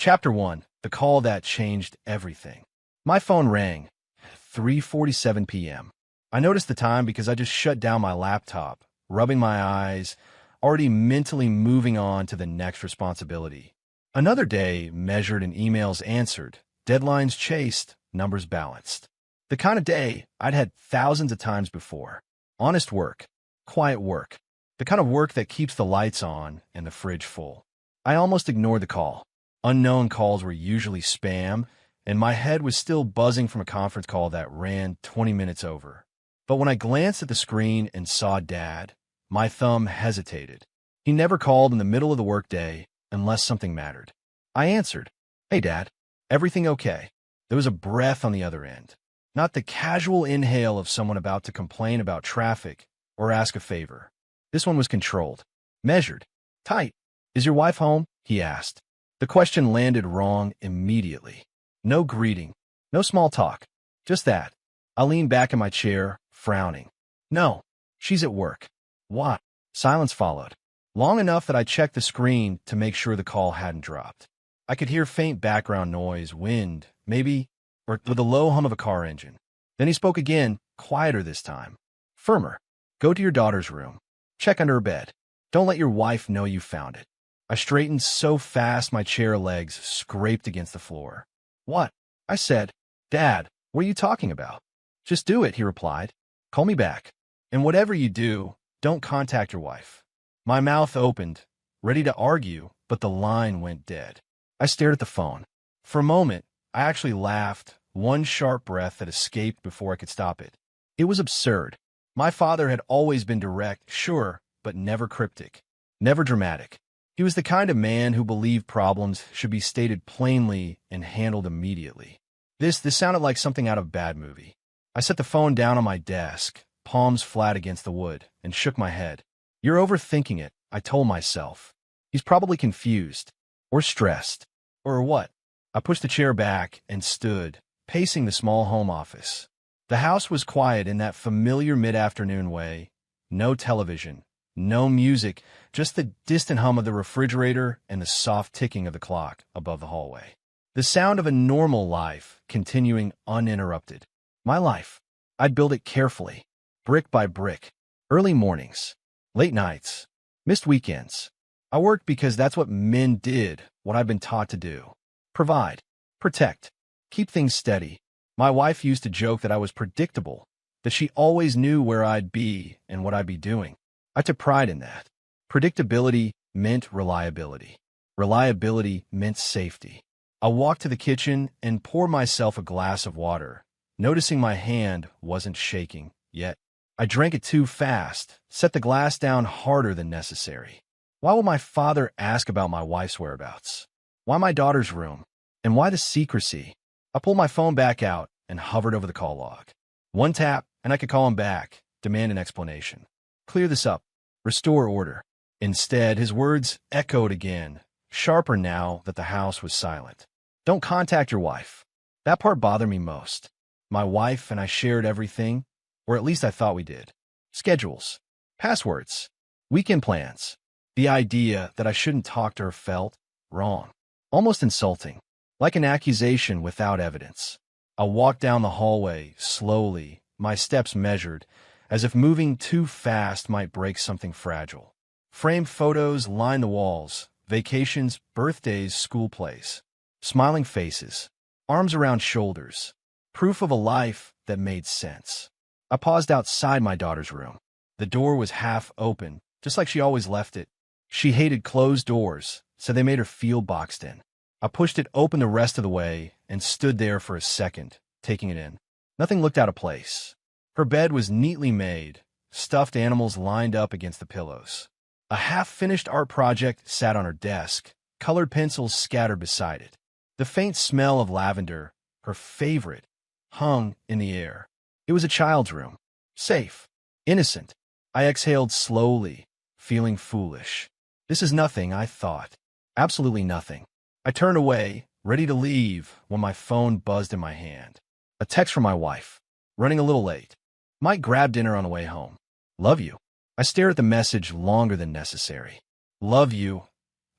Chapter 1. The Call That Changed Everything. My phone rang at 3:47 p.m. I noticed the time because I just shut down my laptop, rubbing my eyes, already mentally moving on to the next responsibility. Another day measured and emails answered, deadlines chased, numbers balanced. The kind of day I'd had thousands of times before. Honest work, quiet work, the kind of work that keeps the lights on and the fridge full. I almost ignored the call. Unknown calls were usually spam, and my head was still buzzing from a conference call that ran 20 minutes over. But when I glanced at the screen and saw Dad, my thumb hesitated. He never called in the middle of the workday unless something mattered. I answered, "Hey, Dad, everything okay?" There was a breath on the other end, not the casual inhale of someone about to complain about traffic or ask a favor. This one was controlled, measured, tight. "Is your wife home?" he asked. The question landed wrong immediately. No greeting, no small talk, just that. I leaned back in my chair, frowning. "No, she's at work." "What?" Silence followed, long enough that I checked the screen to make sure the call hadn't dropped. I could hear faint background noise, wind, maybe, or the low hum of a car engine. Then he spoke again, quieter this time. Firmer. "Go to your daughter's room. Check under her bed. Don't let your wife know you found it." I straightened so fast my chair legs scraped against the floor. "What?" I said. "Dad, what are you talking about?" "Just do it," he replied. "Call me back. And whatever you do, don't contact your wife." My mouth opened, ready to argue, but the line went dead. I stared at the phone. For a moment, I actually laughed, one sharp breath that escaped before I could stop it. It was absurd. My father had always been direct, sure, but never cryptic, never dramatic. He was the kind of man who believed problems should be stated plainly and handled immediately. This sounded like something out of a bad movie. I set the phone down on my desk, palms flat against the wood, and shook my head. "You're overthinking it," I told myself. "He's probably confused, or stressed, or what?" I pushed the chair back and stood, pacing the small home office. The house was quiet in that familiar mid-afternoon way. No television, no music, just the distant hum of the refrigerator and the soft ticking of the clock above the hallway. The sound of a normal life continuing uninterrupted. My life. I'd built it carefully, brick by brick. Early mornings, late nights, missed weekends. I worked because that's what men did, what I'd been taught to do. Provide, protect, keep things steady. My wife used to joke that I was predictable, that she always knew where I'd be and what I'd be doing. I took pride in that. Predictability meant reliability. Reliability meant safety. I walked to the kitchen and poured myself a glass of water, noticing my hand wasn't shaking yet. I drank it too fast, set the glass down harder than necessary. Why would my father ask about my wife's whereabouts? Why my daughter's room? And why the secrecy? I pulled my phone back out and hovered over the call log. One tap, and I could call him back, demand an explanation. Clear this up. Restore order. Instead, his words echoed again, sharper now that the house was silent. "Don't contact your wife." That part bothered me most. My wife and I shared everything, or at least I thought we did. Schedules, passwords, weekend plans. The idea that I shouldn't talk to her felt wrong, almost insulting, like an accusation without evidence. I walked down the hallway, slowly, my steps measured, as if moving too fast might break something fragile. Framed photos lined the walls, vacations, birthdays, school plays. Smiling faces, arms around shoulders, proof of a life that made sense. I paused outside my daughter's room. The door was half open, just like she always left it. She hated closed doors, so they made her feel boxed in. I pushed it open the rest of the way and stood there for a second, taking it in. Nothing looked out of place. Her bed was neatly made, stuffed animals lined up against the pillows. A half-finished art project sat on her desk, colored pencils scattered beside it. The faint smell of lavender, her favorite, hung in the air. It was a child's room. Safe. Innocent. I exhaled slowly, feeling foolish. This is nothing, I thought. Absolutely nothing. I turned away, ready to leave, when my phone buzzed in my hand. A text from my wife. "Running a little late. Might grab dinner on the way home. Love you." I stared at the message longer than necessary. "Love you,"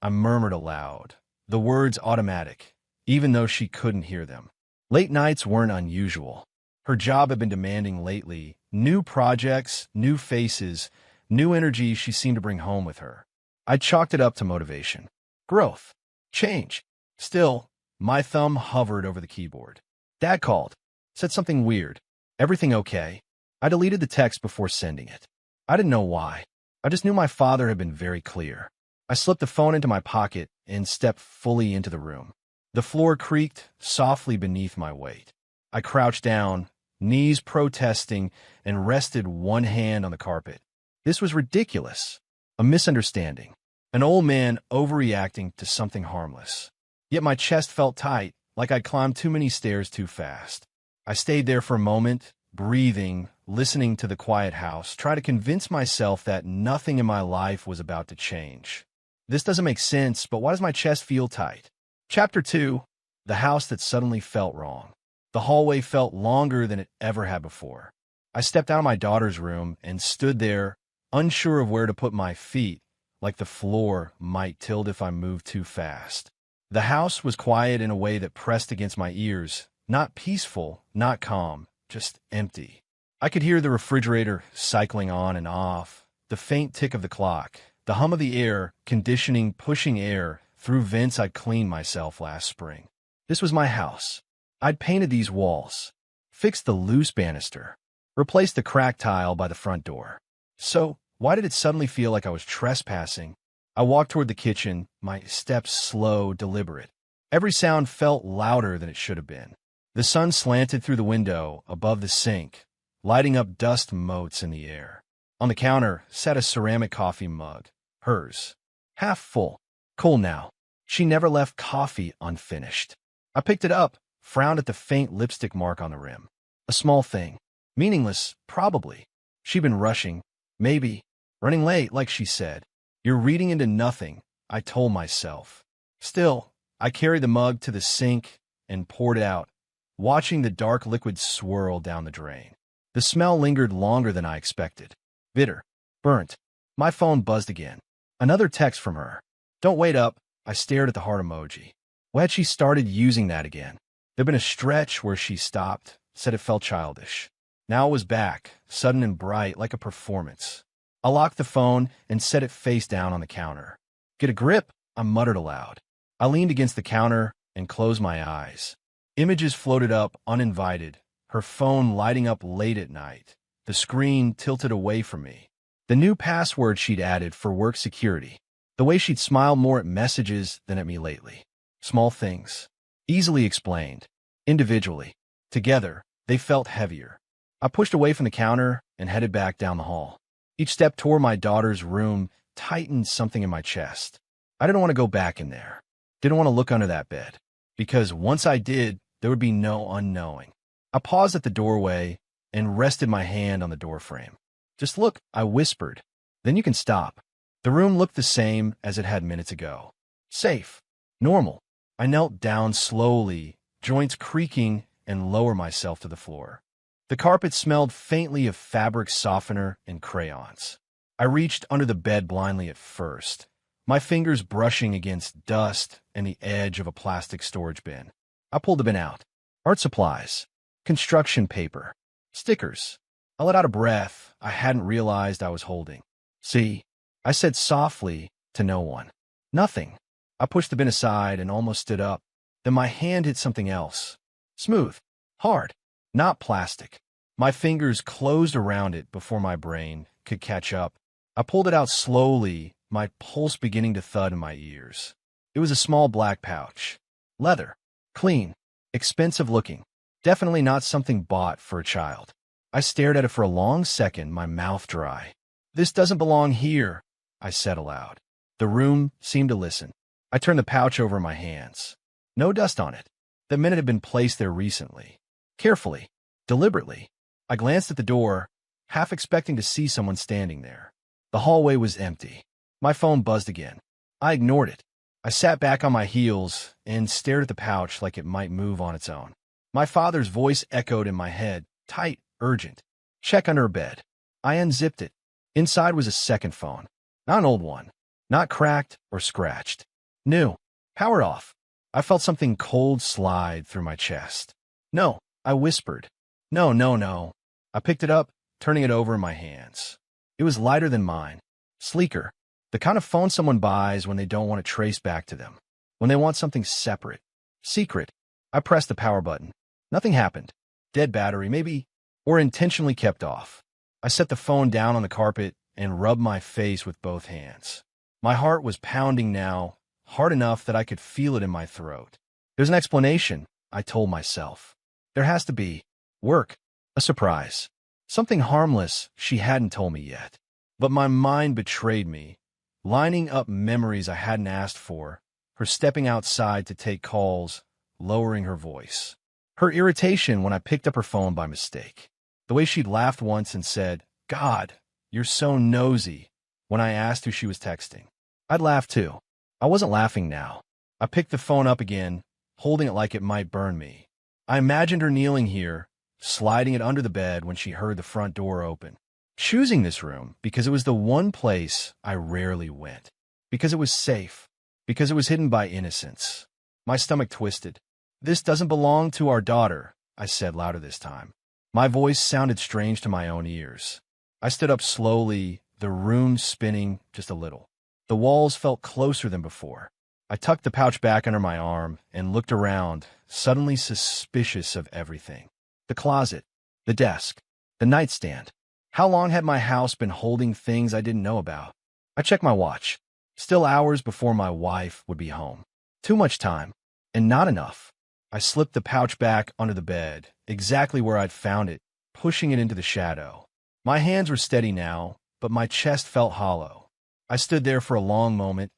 I murmured aloud, the words automatic, even though she couldn't hear them. Late nights weren't unusual. Her job had been demanding lately. New projects, new faces, new energy she seemed to bring home with her. I chalked it up to motivation. Growth. Change. Still, my thumb hovered over the keyboard. Dad called. Said something weird. Everything okay? I deleted the text before sending it. I didn't know why. I just knew my father had been very clear. I slipped the phone into my pocket and stepped fully into the room. The floor creaked softly beneath my weight. I crouched down, knees protesting, and rested one hand on the carpet. This was ridiculous. A misunderstanding. An old man overreacting to something harmless. Yet my chest felt tight, like I'd climbed too many stairs too fast. I stayed there for a moment, breathing, listening to the quiet house, try to convince myself that nothing in my life was about to change. This doesn't make sense, but why does my chest feel tight? Chapter 2. The house that suddenly felt wrong. The hallway felt longer than it ever had before. I stepped out of my daughter's room and stood there, unsure of where to put my feet, like the floor might tilt if I moved too fast. The house was quiet in a way that pressed against my ears, not peaceful, not calm, just empty. I could hear the refrigerator cycling on and off, the faint tick of the clock, the hum of the air conditioning pushing air through vents I'd cleaned myself last spring. This was my house. I'd painted these walls, fixed the loose banister, replaced the cracked tile by the front door. So, why did it suddenly feel like I was trespassing? I walked toward the kitchen, my steps slow, deliberate. Every sound felt louder than it should have been. The sun slanted through the window above the sink, lighting up dust motes in the air. On the counter sat a ceramic coffee mug, hers, half full, cool now. She never left coffee unfinished. I picked it up, frowned at the faint lipstick mark on the rim. A small thing. Meaningless, probably. She'd been rushing, maybe, running late, like she said. You're reading into nothing, I told myself. Still, I carried the mug to the sink and poured it out, watching the dark liquid swirl down the drain. The smell lingered longer than I expected. Bitter. Burnt. My phone buzzed again. Another text from her. Don't wait up. I stared at the heart emoji. Why had she started using that again? There'd been a stretch where she stopped, said it felt childish. Now it was back, sudden and bright, like a performance. I locked the phone and set it face down on the counter. Get a grip, I muttered aloud. I leaned against the counter and closed my eyes. Images floated up, uninvited, her phone lighting up late at night, the screen tilted away from me. The new password she'd added for work security. The way she'd smiled more at messages than at me lately. Small things. Easily explained. Individually. Together, they felt heavier. I pushed away from the counter and headed back down the hall. Each step toward my daughter's room tightened something in my chest. I didn't want to go back in there. Didn't want to look under that bed. Because once I did, there would be no unknowing. I paused at the doorway and rested my hand on the doorframe. Just look, I whispered. Then you can stop. The room looked the same as it had minutes ago. Safe. Normal. I knelt down slowly, joints creaking, and lowered myself to the floor. The carpet smelled faintly of fabric softener and crayons. I reached under the bed blindly at first, my fingers brushing against dust and the edge of a plastic storage bin. I pulled the bin out. Art supplies, construction paper, stickers. I let out a breath I hadn't realized I was holding. See, I said softly to no one. Nothing. I pushed the bin aside and almost stood up. Then my hand hit something else. Smooth. Hard. Not plastic. My fingers closed around it before my brain could catch up. I pulled it out slowly, my pulse beginning to thud in my ears. It was a small black pouch. Leather. Clean. Expensive looking. Definitely not something bought for a child. I stared at it for a long second, my mouth dry. This doesn't belong here, I said aloud. The room seemed to listen. I turned the pouch over in my hands. No dust on it. The minute had been placed there recently. Carefully. Deliberately. I glanced at the door, half expecting to see someone standing there. The hallway was empty. My phone buzzed again. I ignored it. I sat back on my heels and stared at the pouch like it might move on its own. My father's voice echoed in my head, tight, urgent. Check under a bed. I unzipped it. Inside was a second phone. Not an old one. Not cracked or scratched. New. Power off. I felt something cold slide through my chest. No, I whispered. No, no, no. I picked it up, turning it over in my hands. It was lighter than mine, sleeker, the kind of phone someone buys when they don't want to trace back to them, when they want something separate, secret. I pressed the power button. Nothing happened. Dead battery, maybe, or intentionally kept off. I set the phone down on the carpet and rubbed my face with both hands. My heart was pounding now, hard enough that I could feel it in my throat. There's an explanation, I told myself. There has to be. Work. A surprise. Something harmless she hadn't told me yet. But my mind betrayed me, lining up memories I hadn't asked for, her stepping outside to take calls, lowering her voice. Her irritation when I picked up her phone by mistake. The way she'd laughed once and said, "God, you're so nosy," when I asked who she was texting. I'd laugh too. I wasn't laughing now. I picked the phone up again, holding it like it might burn me. I imagined her kneeling here, sliding it under the bed when she heard the front door open. Choosing this room because it was the one place I rarely went. Because it was safe. Because it was hidden by innocence. My stomach twisted. "This doesn't belong to our daughter," I said louder this time. My voice sounded strange to my own ears. I stood up slowly, the room spinning just a little. The walls felt closer than before. I tucked the pouch back under my arm and looked around, suddenly suspicious of everything. The closet, the desk, the nightstand. How long had my house been holding things I didn't know about? I checked my watch. Still hours before my wife would be home. Too much time, and not enough. I slipped the pouch back under the bed, exactly where I'd found it, pushing it into the shadow. My hands were steady now, but my chest felt hollow. I stood there for a long moment,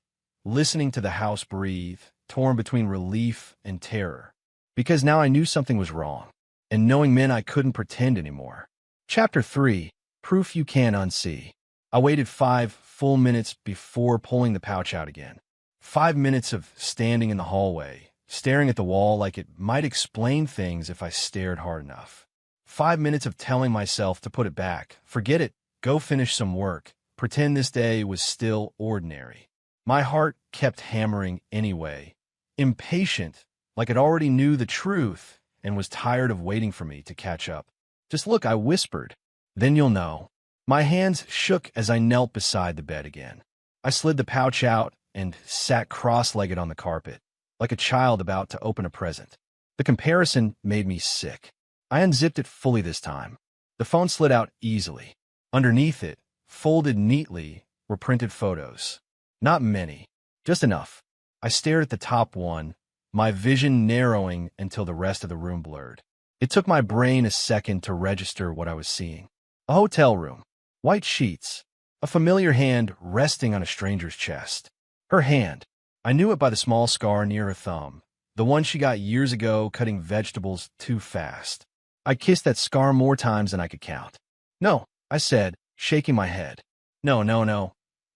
listening to the house breathe, torn between relief and terror. Because now I knew something was wrong, and knowing meant I couldn't pretend anymore. Chapter 3, Proof You Can't Unsee. I waited 5 full minutes before pulling the pouch out again. 5 minutes of standing in the hallway, staring at the wall like it might explain things if I stared hard enough. 5 minutes of telling myself to put it back, forget it, go finish some work, pretend this day was still ordinary. My heart kept hammering anyway, impatient, like it already knew the truth and was tired of waiting for me to catch up. "Just look," I whispered. "Then you'll know." My hands shook as I knelt beside the bed again. I slid the pouch out and sat cross-legged on the carpet, like a child about to open a present. The comparison made me sick. I unzipped it fully this time. The phone slid out easily. Underneath it, folded neatly, were printed photos. Not many, just enough. I stared at the top one, my vision narrowing until the rest of the room blurred. It took my brain a second to register what I was seeing. A hotel room, white sheets, a familiar hand resting on a stranger's chest. Her hand. I knew it by the small scar near her thumb, the one she got years ago cutting vegetables too fast. I kissed that scar more times than I could count. "No," I said, shaking my head. "No, no, no."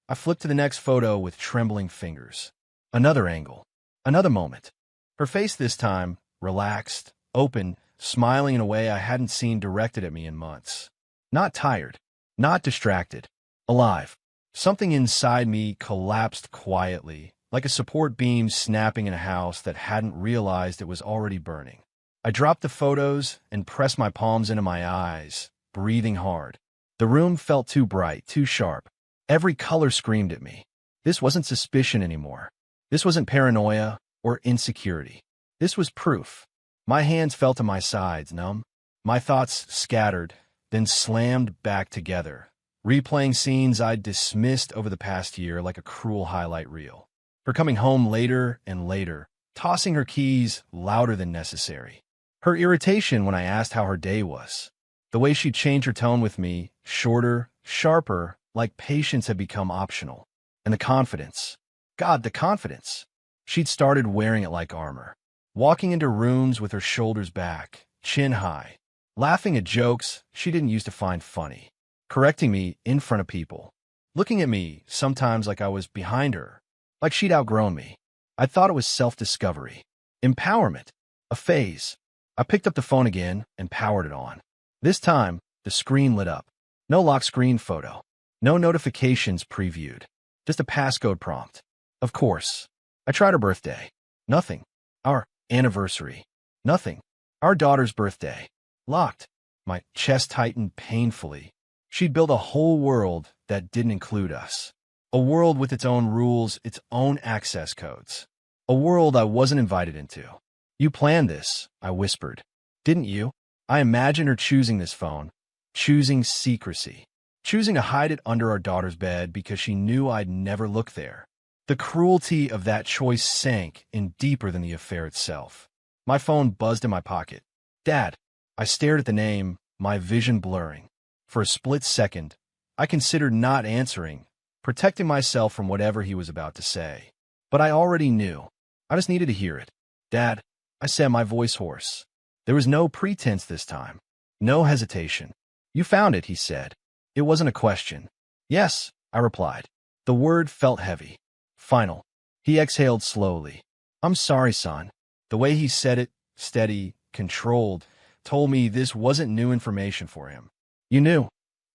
I flipped to the next photo with trembling fingers. Another angle. Another moment. Her face this time, relaxed, open, smiling in a way I hadn't seen directed at me in months. Not tired. Not distracted. Alive. Something inside me collapsed quietly, like a support beam snapping in a house that hadn't realized it was already burning. I dropped the photos and pressed my palms into my eyes, breathing hard. The room felt too bright, too sharp. Every color screamed at me. This wasn't suspicion anymore. This wasn't paranoia or insecurity. This was proof. My hands fell to my sides, numb. My thoughts scattered, then slammed back together, replaying scenes I'd dismissed over the past year like a cruel highlight reel. Her coming home later and later, tossing her keys louder than necessary. Her irritation when I asked how her day was. The way she'd changed her tone with me, shorter, sharper, like patience had become optional. And the confidence. God, the confidence. She'd started wearing it like armor. Walking into rooms with her shoulders back, chin high. Laughing at jokes she didn't used to find funny. Correcting me in front of people. Looking at me, sometimes like I was behind her. Like she'd outgrown me. I thought it was self-discovery. Empowerment. A phase. I picked up the phone again and powered it on. This time, the screen lit up. No lock screen photo. No notifications previewed. Just a passcode prompt. Of course. I tried her birthday. Nothing. Our anniversary. Nothing. Our daughter's birthday. Locked. My chest tightened painfully. She'd built a whole world that didn't include us. A world with its own rules, its own access codes. A world I wasn't invited into. You planned this, I whispered. Didn't you? I imagined her choosing this phone, choosing secrecy, choosing to hide it under our daughter's bed because she knew I'd never look there. The cruelty of that choice sank in deeper than the affair itself. My phone buzzed in my pocket. Dad. I stared at the name, my vision blurring. For a split second, I considered not answering, protecting myself from whatever he was about to say. But I already knew. I just needed to hear it. Dad, I said, my voice hoarse. There was no pretense this time. No hesitation. You found it, he said. It wasn't a question. Yes, I replied. The word felt heavy. Final. He exhaled slowly. I'm sorry, son. The way he said it, steady, controlled, told me this wasn't new information for him. You knew,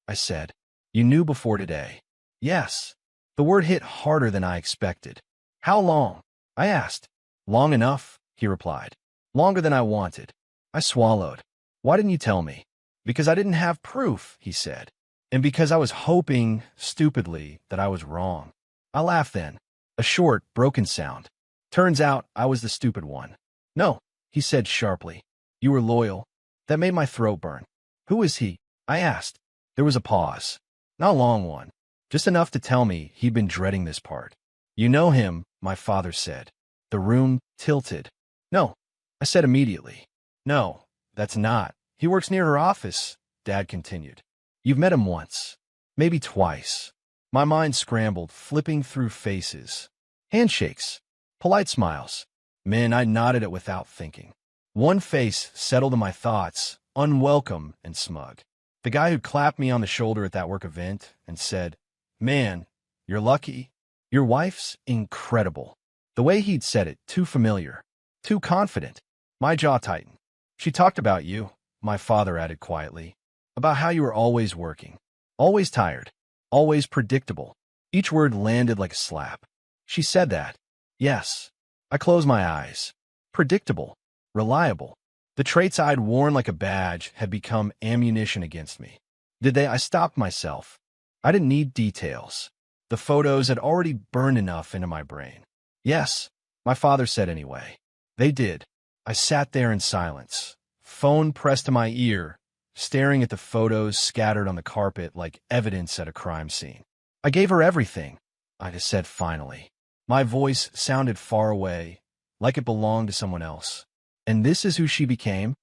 I said. You knew before today. Yes. The word hit harder than I expected. How long? I asked. Long enough, he replied. Longer than I wanted. I swallowed. Why didn't you tell me? Because I didn't have proof, he said. And because I was hoping, stupidly, that I was wrong. I laughed then. A short, broken sound. Turns out I was the stupid one. No, he said sharply. You were loyal. That made my throat burn. Who is he? I asked. There was a pause. Not a long one. Just enough to tell me he'd been dreading this part. You know him, my father said. The room tilted. No, I said immediately. No, that's not. He works near her office, Dad continued. You've met him once. Maybe twice. My mind scrambled, flipping through faces. Handshakes. Polite smiles. Men, I nodded it without thinking. One face settled in my thoughts, unwelcome and smug. The guy who clapped me on the shoulder at that work event and said, Man, you're lucky. Your wife's incredible. The way he'd said it, too familiar, too confident. My jaw tightened. She talked about you, my father added quietly, about how you were always working, always tired, always predictable. Each word landed like a slap. She said that. Yes. I closed my eyes. Predictable. Reliable. The traits I'd worn like a badge had become ammunition against me. Did they? I stopped myself. I didn't need details. The photos had already burned enough into my brain. Yes, my father said anyway. They did. I sat there in silence, phone pressed to my ear, staring at the photos scattered on the carpet like evidence at a crime scene. I gave her everything, I just said finally. My voice sounded far away, like it belonged to someone else. And this is who she became?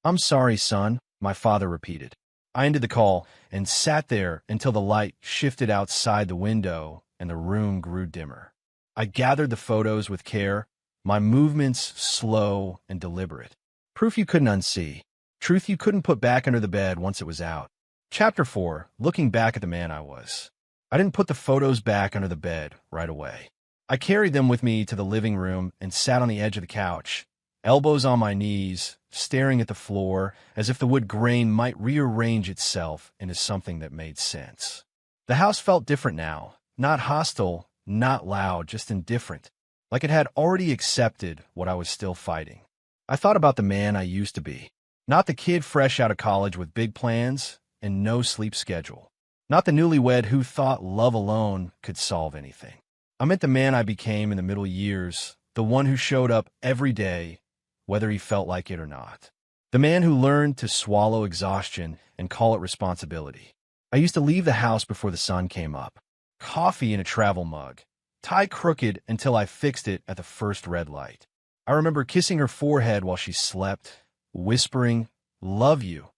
I'm sorry, son, my father repeated. I ended the call and sat there until the light shifted outside the window and the room grew dimmer. I gathered the photos with care, my movements slow and deliberate. Proof you couldn't unsee. Truth you couldn't put back under the bed once it was out. Chapter 4, looking back at the man I was. I didn't put the photos back under the bed right away. I carried them with me to the living room and sat on the edge of the couch, elbows on my knees, staring at the floor as if the wood grain might rearrange itself into something that made sense. The house felt different now, not hostile, not loud, just indifferent, like it had already accepted what I was still fighting. I thought about the man I used to be, not the kid fresh out of college with big plans and no sleep schedule, not the newlywed who thought love alone could solve anything. I meant the man I became in the middle years, the one who showed up every day, whether he felt like it or not. The man who learned to swallow exhaustion and call it responsibility. I used to leave the house before the sun came up. Coffee in a travel mug, tie crooked until I fixed it at the first red light. I remember kissing her forehead while she slept, whispering, "Love you,"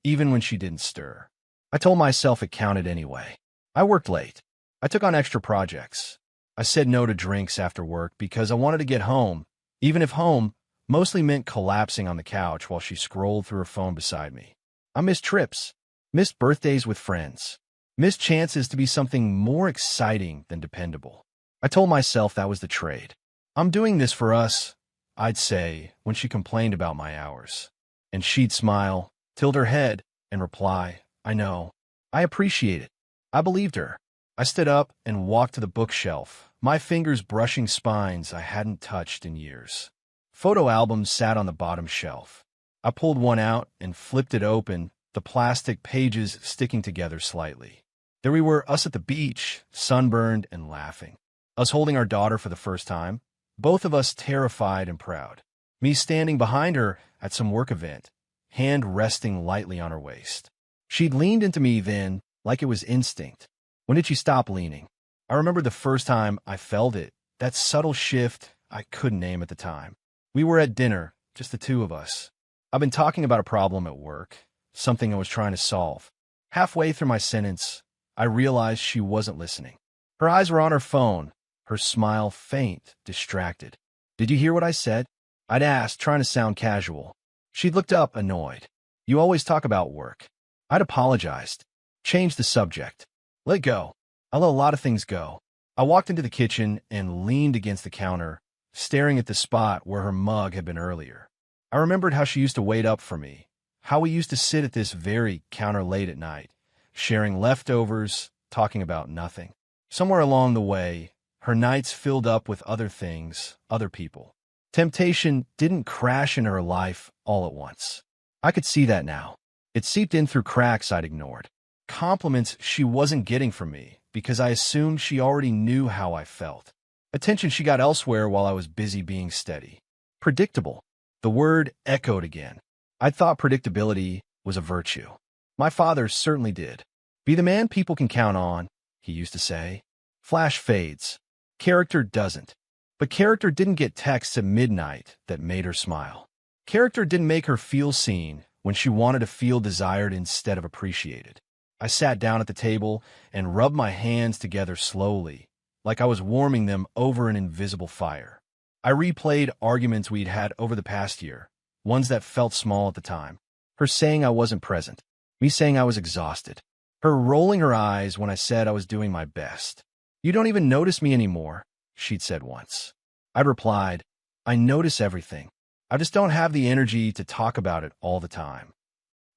even when she didn't stir. I told myself it counted anyway. I worked late. I took on extra projects. I said no to drinks after work because I wanted to get home, even if home mostly meant collapsing on the couch while she scrolled through her phone beside me. I missed trips, missed birthdays with friends, missed chances to be something more exciting than dependable. I told myself that was the trade. I'm doing this for us, I'd say when she complained about my hours. And she'd smile, tilt her head, and reply, I know. I appreciate it. I believed her. I stood up and walked to the bookshelf, my fingers brushing spines I hadn't touched in years. Photo albums sat on the bottom shelf. I pulled one out and flipped it open, the plastic pages sticking together slightly. There we were, us at the beach, sunburned and laughing. Us holding our daughter for the first time, both of us terrified and proud. Me standing behind her at some work event, hand resting lightly on her waist. She'd leaned into me then, like it was instinct. When did she stop leaning? I remember the first time I felt it, that subtle shift I couldn't name at the time. We were at dinner, just the two of us. I've been talking about a problem at work, something I was trying to solve. Halfway through my sentence, I realized she wasn't listening. Her eyes were on her phone, her smile faint, distracted. "Did you hear what I said?" I'd asked, trying to sound casual. She'd looked up, annoyed. "You always talk about work." I'd apologized, changed the subject. Let go. I let a lot of things go. I walked into the kitchen and leaned against the counter, staring at the spot where her mug had been earlier. I remembered how she used to wait up for me, how we used to sit at this very counter late at night, sharing leftovers, talking about nothing. Somewhere along the way, her nights filled up with other things, other people. Temptation didn't crash into her life all at once. I could see that now. It seeped in through cracks I'd ignored. Compliments she wasn't getting from me because I assumed she already knew how I felt. Attention she got elsewhere while I was busy being steady. Predictable. The word echoed again. I thought predictability was a virtue. My father certainly did. "Be the man people can count on," he used to say. Flash fades. Character doesn't. But character didn't get texts at midnight that made her smile. Character didn't make her feel seen when she wanted to feel desired instead of appreciated. I sat down at the table and rubbed my hands together slowly, like I was warming them over an invisible fire. I replayed arguments we'd had over the past year, ones that felt small at the time. Her saying I wasn't present, me saying I was exhausted, her rolling her eyes when I said I was doing my best. "You don't even notice me anymore," she'd said once. I'd replied, "I notice everything. I just don't have the energy to talk about it all the time."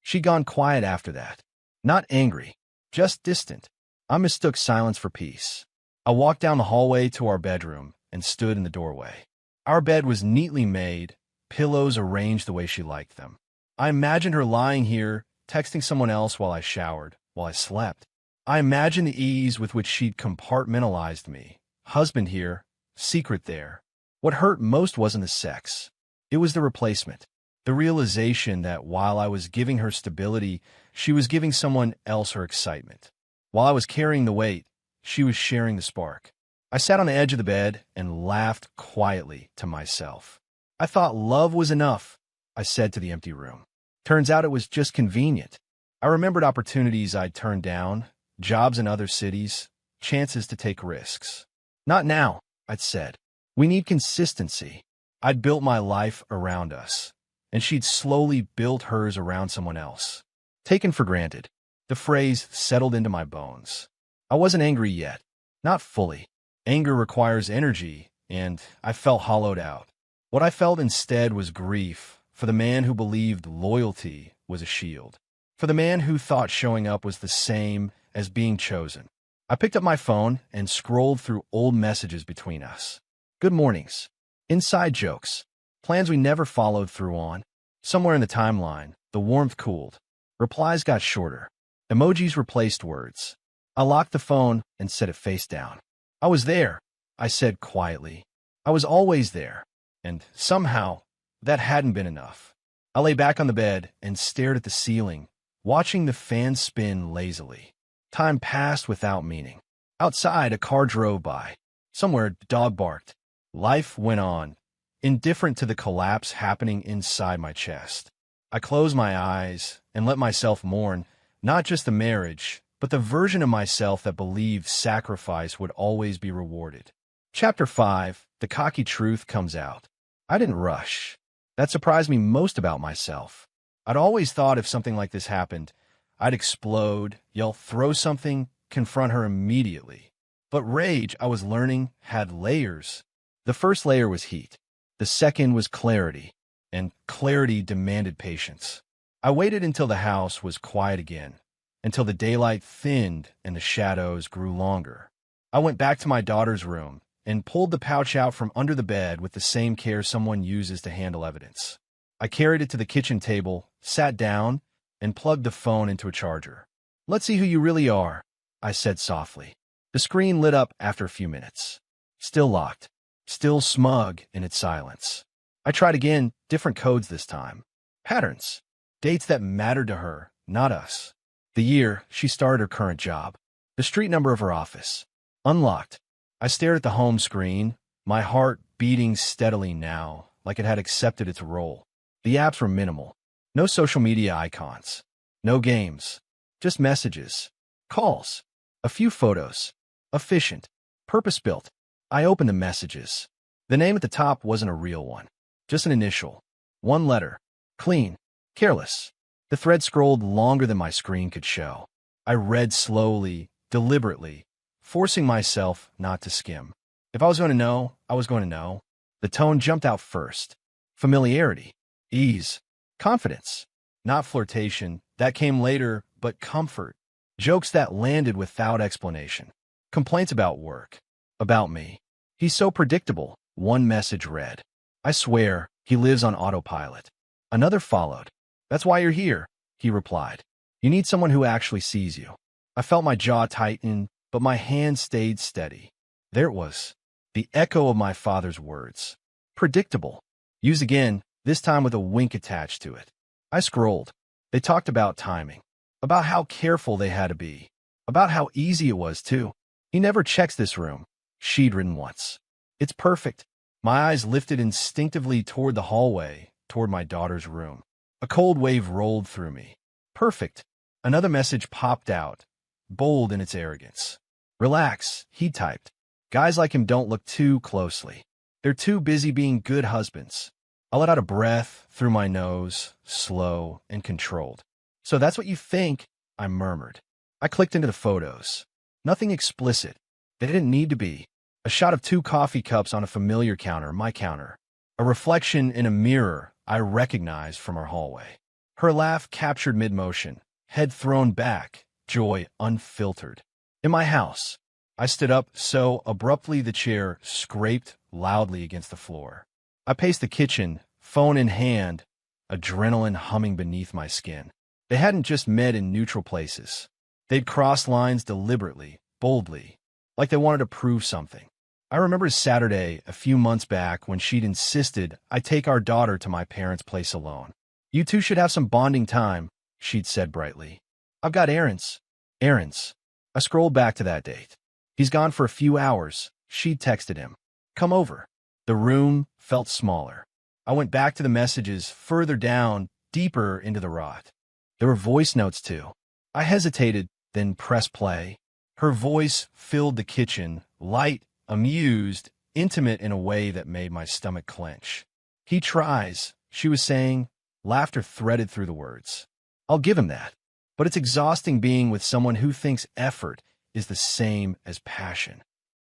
She'd gone quiet after that. Not angry, just distant. I mistook silence for peace. I walked down the hallway to our bedroom and stood in the doorway. Our bed was neatly made, pillows arranged the way she liked them. I imagined her lying here, texting someone else while I showered, while I slept. I imagined the ease with which she'd compartmentalized me. Husband here, secret there. What hurt most wasn't the sex. It was the replacement. The realization that while I was giving her stability, she was giving someone else her excitement. While I was carrying the weight, she was sharing the spark. I sat on the edge of the bed and laughed quietly to myself. "I thought love was enough," I said to the empty room. Turns out it was just convenient. I remembered opportunities I'd turned down, jobs in other cities, chances to take risks. "Not now," I'd said. "We need consistency." I'd built my life around us, and she'd slowly built hers around someone else. Taken for granted. The phrase settled into my bones. I wasn't angry yet. Not fully. Anger requires energy, and I felt hollowed out. What I felt instead was grief for the man who believed loyalty was a shield. For the man who thought showing up was the same as being chosen. I picked up my phone and scrolled through old messages between us. Good mornings. Inside jokes. Plans we never followed through on. Somewhere in the timeline, the warmth cooled. Replies got shorter. Emojis replaced words. I locked the phone and set it face down. "I was there," I said quietly. I was always there. And somehow, that hadn't been enough. I lay back on the bed and stared at the ceiling, watching the fan spin lazily. Time passed without meaning. Outside, a car drove by. Somewhere, a dog barked. Life went on, indifferent to the collapse happening inside my chest. I closed my eyes and let myself mourn, not just the marriage, but the version of myself that believed sacrifice would always be rewarded. Chapter 5, The Cocky Truth Comes Out. I didn't rush. That surprised me most about myself. I'd always thought if something like this happened, I'd explode, yell, throw something, confront her immediately. But rage, I was learning, had layers. The first layer was heat. The second was clarity, and clarity demanded patience. I waited until the house was quiet again, until the daylight thinned and the shadows grew longer. I went back to my daughter's room and pulled the pouch out from under the bed with the same care someone uses to handle evidence. I carried it to the kitchen table, sat down, and plugged the phone into a charger. "Let's see who you really are," I said softly. The screen lit up after a few minutes. Still locked. Still smug in its silence. I tried again, different codes this time. Patterns. Dates that mattered to her, not us. The year she started her current job. The street number of her office. Unlocked. I stared at the home screen, my heart beating steadily now, like it had accepted its role. The apps were minimal. No social media icons. No games. Just messages. Calls. A few photos. Efficient. Purpose-built. I opened the messages. The name at the top wasn't a real one. Just an initial. One letter. Clean. Careless. The thread scrolled longer than my screen could show. I read slowly, deliberately, forcing myself not to skim. If I was going to know, I was going to know. The tone jumped out first. Familiarity. Ease. Confidence. Not flirtation. That came later, but comfort. Jokes that landed without explanation. Complaints about work. About me. "He's so predictable," one message read. "I swear, he lives on autopilot." Another followed. "That's why you're here," he replied. "You need someone who actually sees you." I felt my jaw tighten, but my hand stayed steady. There it was. The echo of my father's words. Predictable. Used again, this time with a wink attached to it. I scrolled. They talked about timing. About how careful they had to be. About how easy it was, too. "He never checks this room," she'd written once. "It's perfect." My eyes lifted instinctively toward the hallway, toward my daughter's room. A cold wave rolled through me. Perfect. Another message popped out, bold in its arrogance. "Relax," he typed. "Guys like him don't look too closely. They're too busy being good husbands." I let out a breath through my nose, slow and controlled. "So that's what you think," I murmured. I clicked into the photos. Nothing explicit. They didn't need to be. A shot of 2 coffee cups on a familiar counter, my counter. A reflection in a mirror I recognized from our hallway. Her laugh captured mid-motion, head thrown back, joy unfiltered. In my house. I stood up so abruptly the chair scraped loudly against the floor. I paced the kitchen, phone in hand, adrenaline humming beneath my skin. They hadn't just met in neutral places. They'd crossed lines deliberately, boldly, like they wanted to prove something. I remember Saturday, a few months back, when she'd insisted I take our daughter to my parents' place alone. "You two should have some bonding time," she'd said brightly. "I've got errands." Errands. I scrolled back to that date. "He's gone for a few hours," she'd texted him. "Come over." The room felt smaller. I went back to the messages, further down, deeper into the rot. There were voice notes, too. I hesitated, then pressed play. Her voice filled the kitchen, light, amused, intimate in a way that made my stomach clench. "He tries," she was saying, laughter threaded through the words. "I'll give him that. But it's exhausting being with someone who thinks effort is the same as passion."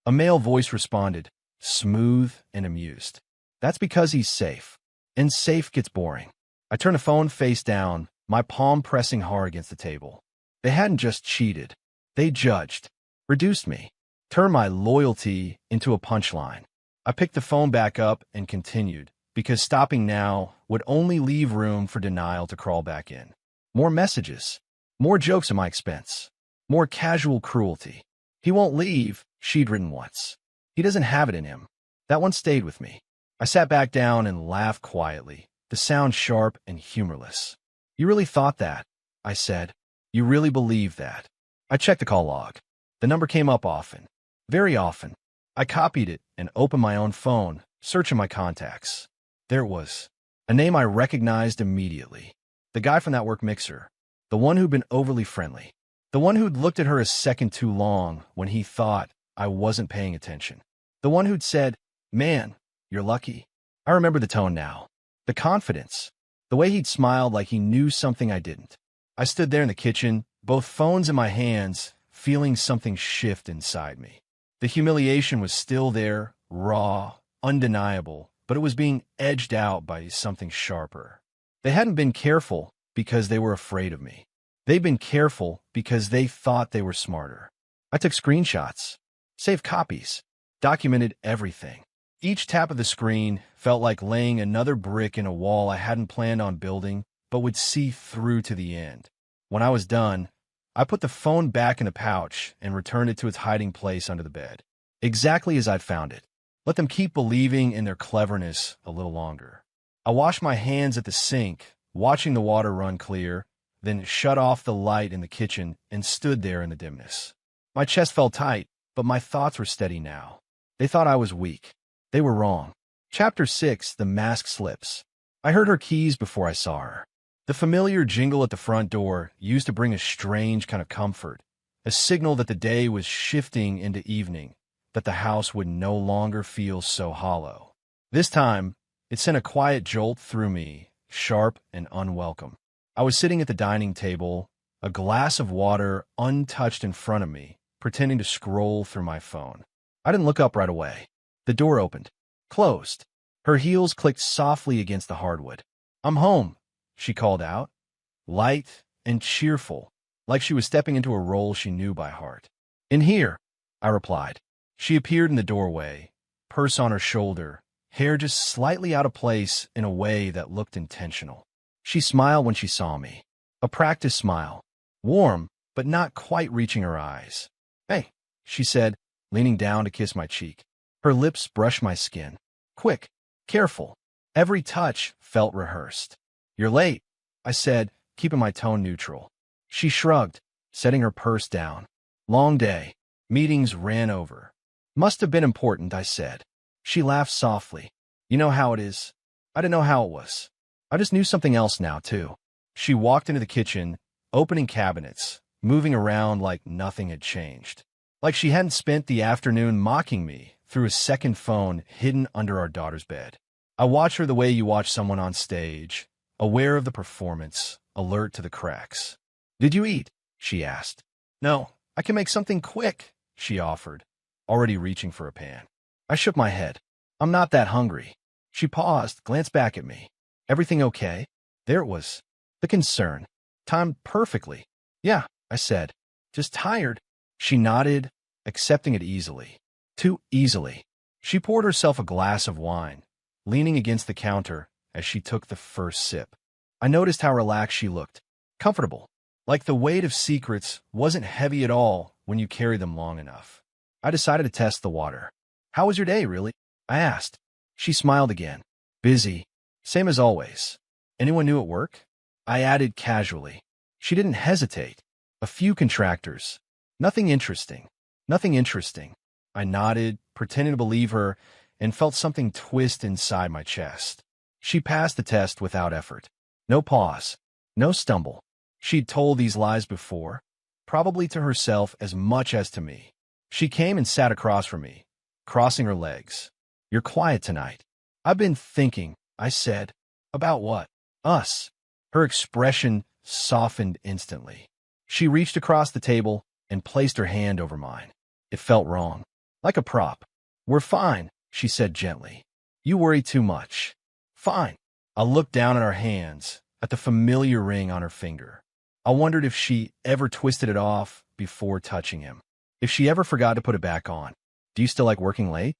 A male voice responded, smooth and amused. "That's because he's safe. And safe gets boring." I turned the phone face down, my palm pressing hard against the table. They hadn't just cheated. They judged, reduced me, turned my loyalty into a punchline. I picked the phone back up and continued, because stopping now would only leave room for denial to crawl back in. More messages. More jokes at my expense. More casual cruelty. "He won't leave," she'd written once. "He doesn't have it in him." That one stayed with me. I sat back down and laughed quietly, the sound sharp and humorless. "You really thought that?" I said. "You really believed that?" I checked the call log. The number came up often. Very often. I copied it and opened my own phone, searching my contacts. There it was. A name I recognized immediately. The guy from that work mixer. The one who'd been overly friendly. The one who'd looked at her a second too long when he thought I wasn't paying attention. The one who'd said, "Man, you're lucky." I remember the tone now. The confidence. The way he'd smiled like he knew something I didn't. I stood there in the kitchen, both phones in my hands, feeling something shift inside me. The humiliation was still there, raw, undeniable, but it was being edged out by something sharper. They hadn't been careful because they were afraid of me. They'd been careful because they thought they were smarter. I took screenshots, saved copies, documented everything. Each tap of the screen felt like laying another brick in a wall I hadn't planned on building, but would see through to the end. When I was done, I put the phone back in the pouch and returned it to its hiding place under the bed, exactly as I'd found it. Let them keep believing in their cleverness a little longer. I washed my hands at the sink, watching the water run clear, then shut off the light in the kitchen and stood there in the dimness. My chest felt tight, but my thoughts were steady now. They thought I was weak. They were wrong. Chapter 6, The Mask Slips. I heard her keys before I saw her. The familiar jingle at the front door used to bring a strange kind of comfort, a signal that the day was shifting into evening, that the house would no longer feel so hollow. This time, it sent a quiet jolt through me, sharp and unwelcome. I was sitting at the dining table, a glass of water untouched in front of me, pretending to scroll through my phone. I didn't look up right away. The door opened, closed. Her heels clicked softly against the hardwood. "I'm home," she called out, light and cheerful, like she was stepping into a role she knew by heart. "In here," I replied. She appeared in the doorway, purse on her shoulder, hair just slightly out of place in a way that looked intentional. She smiled when she saw me, a practiced smile, warm, but not quite reaching her eyes. "Hey," she said, leaning down to kiss my cheek. Her lips brushed my skin. Quick, careful. Every touch felt rehearsed. "You're late," I said, keeping my tone neutral. She shrugged, setting her purse down. "Long day. Meetings ran over." "Must have been important," I said. She laughed softly. "You know how it is." I didn't know how it was. I just knew something else now, too. She walked into the kitchen, opening cabinets, moving around like nothing had changed. Like she hadn't spent the afternoon mocking me through a second phone hidden under our daughter's bed. I watched her the way you watch someone on stage, aware of the performance, alert to the cracks. "Did you eat?" she asked. "No, I can make something quick," she offered, already reaching for a pan. I shook my head. "I'm not that hungry." She paused, glanced back at me. "Everything okay?" There it was. The concern. Timed perfectly. "Yeah," I said. "Just tired." She nodded, accepting it easily. Too easily. She poured herself a glass of wine, leaning against the counter as she took the first sip. I noticed how relaxed she looked. Comfortable. Like the weight of secrets wasn't heavy at all when you carry them long enough. I decided to test the water. "How was your day, really?" I asked. She smiled again. "Busy. Same as always." "Anyone new at work?" I added casually. She didn't hesitate. "A few contractors. Nothing interesting." "Nothing interesting." I nodded, pretending to believe her, and felt something twist inside my chest. She passed the test without effort. No pause. No stumble. She'd told these lies before, probably to herself as much as to me. She came and sat across from me, crossing her legs. "You're quiet tonight." "I've been thinking," I said. "About what?" "Us." Her expression softened instantly. She reached across the table and placed her hand over mine. It felt wrong. Like a prop. "We're fine," she said gently. "You worry too much." "Fine." I looked down at our hands, at the familiar ring on her finger. I wondered if she ever twisted it off before touching him. If she ever forgot to put it back on. "Do you still like working late?"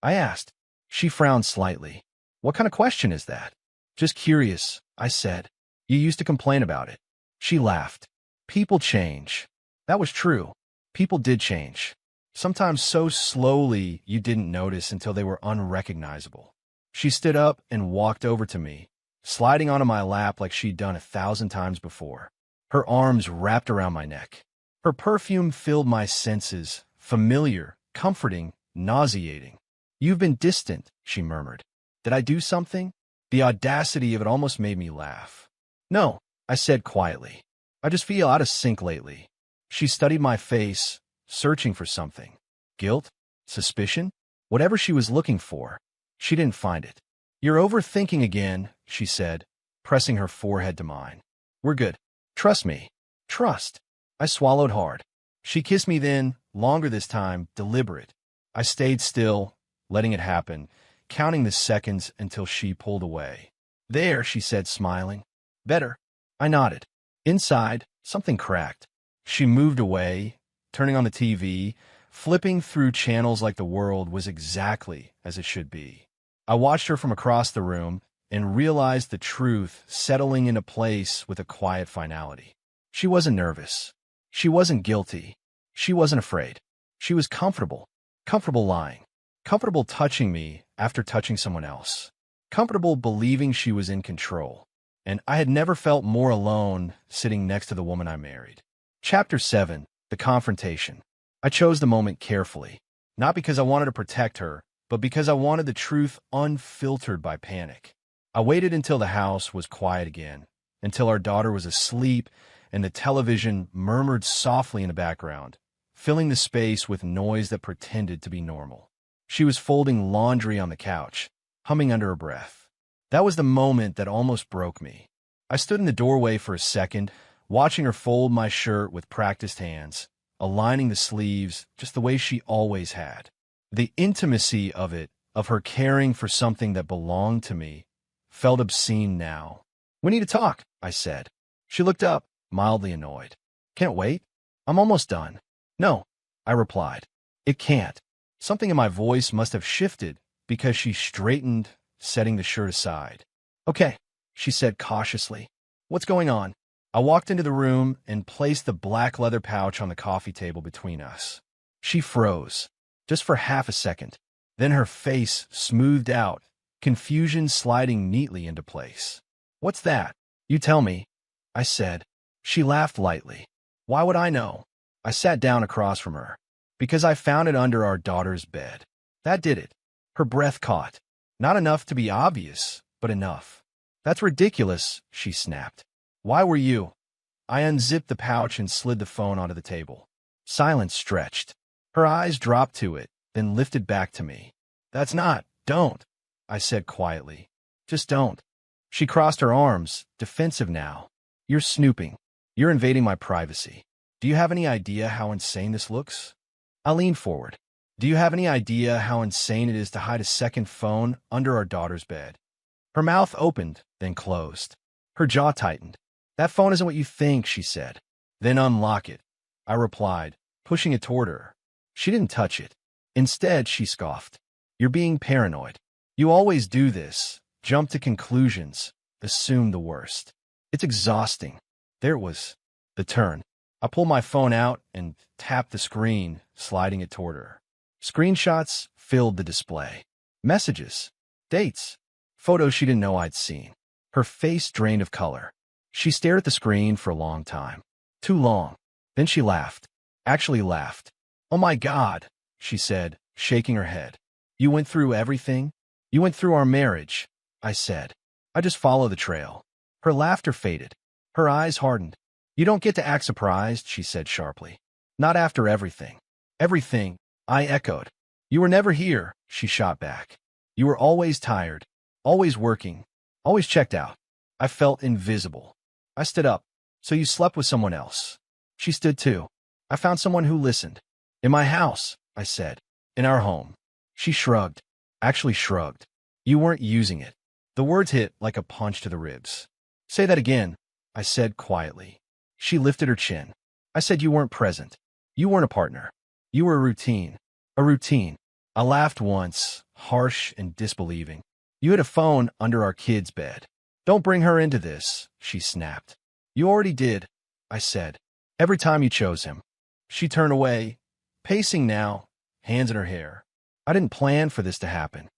I asked. She frowned slightly. "What kind of question is that?" "Just curious," I said. "You used to complain about it." She laughed. "People change." That was true. People did change. Sometimes so slowly you didn't notice until they were unrecognizable. She stood up and walked over to me, sliding onto my lap like she'd done 1,000 times before. Her arms wrapped around my neck. Her perfume filled my senses, familiar, comforting, nauseating. "You've been distant," she murmured. Did I do something? The audacity of it almost made me laugh. "No," I said quietly. "I just feel out of sync lately." She studied my face, searching for something. Guilt? Suspicion? Whatever she was looking for. She didn't find it. "You're overthinking again," she said, pressing her forehead to mine. "We're good. Trust me." Trust. I swallowed hard. She kissed me then, longer this time, deliberate. I stayed still, letting it happen, counting the seconds until she pulled away. "There," she said, smiling. "Better." I nodded. Inside, something cracked. She moved away, turning on the TV, flipping through channels like the world was exactly as it should be. I watched her from across the room and realized the truth settling into place with a quiet finality. She wasn't nervous. She wasn't guilty. She wasn't afraid. She was comfortable. Comfortable lying. Comfortable touching me after touching someone else. Comfortable believing she was in control. And I had never felt more alone sitting next to the woman I married. Chapter 7. The Confrontation. I chose the moment carefully, not because I wanted to protect her, but because I wanted the truth unfiltered by panic. I waited until the house was quiet again, until our daughter was asleep and the television murmured softly in the background, filling the space with noise that pretended to be normal. She was folding laundry on the couch, humming under her breath. That was the moment that almost broke me. I stood in the doorway for a second, watching her fold my shirt with practiced hands, aligning the sleeves just the way she always had. The intimacy of it, of her caring for something that belonged to me, felt obscene now. "We need to talk," I said. She looked up, mildly annoyed. "Can't wait? I'm almost done." "No," I replied. "It can't." Something in my voice must have shifted because she straightened, setting the shirt aside. "Okay," she said cautiously. "What's going on?" I walked into the room and placed the black leather pouch on the coffee table between us. She froze, just for half a second. Then her face smoothed out, confusion sliding neatly into place. "What's that?" "You tell me," I said. She laughed lightly. "Why would I know?" I sat down across from her. "Because I found it under our daughter's bed." That did it. Her breath caught. Not enough to be obvious, but enough. "That's ridiculous," she snapped. "Why were you?" I unzipped the pouch and slid the phone onto the table. Silence stretched. Her eyes dropped to it, then lifted back to me. Don't," I said quietly. "Just don't." She crossed her arms, defensive now. "You're snooping. You're invading my privacy. Do you have any idea how insane this looks?" I leaned forward. "Do you have any idea how insane it is to hide a second phone under our daughter's bed?" Her mouth opened, then closed. Her jaw tightened. "That phone isn't what you think," she said. "Then unlock it," I replied, pushing it toward her. She didn't touch it. Instead, she scoffed. "You're being paranoid. You always do this. Jump to conclusions. Assume the worst. It's exhausting." There it was. The turn. I pulled my phone out and tapped the screen, sliding it toward her. Screenshots filled the display. Messages. Dates. Photos she didn't know I'd seen. Her face drained of color. She stared at the screen for a long time. Too long. Then she laughed. Actually laughed. "Oh my God," she said, shaking her head. "You went through everything? You went through our marriage," I said. "I just follow the trail." Her laughter faded. Her eyes hardened. "You don't get to act surprised," she said sharply. "Not after everything." "Everything," I echoed. "You were never here," she shot back. "You were always tired, always working, always checked out." I felt invisible. I stood up. "So you slept with someone else?" She stood too. "I found someone who listened." "In my house," I said. "In our home." She shrugged. Actually shrugged. "You weren't using it." The words hit like a punch to the ribs. "Say that again," I said quietly. She lifted her chin. "I said you weren't present. You weren't a partner. You were a routine." "A routine." I laughed once, harsh and disbelieving. "You had a phone under our kid's bed." "Don't bring her into this," she snapped. "You already did," I said. "Every time you chose him." She turned away, pacing now, hands in her hair. "I didn't plan for this to happen."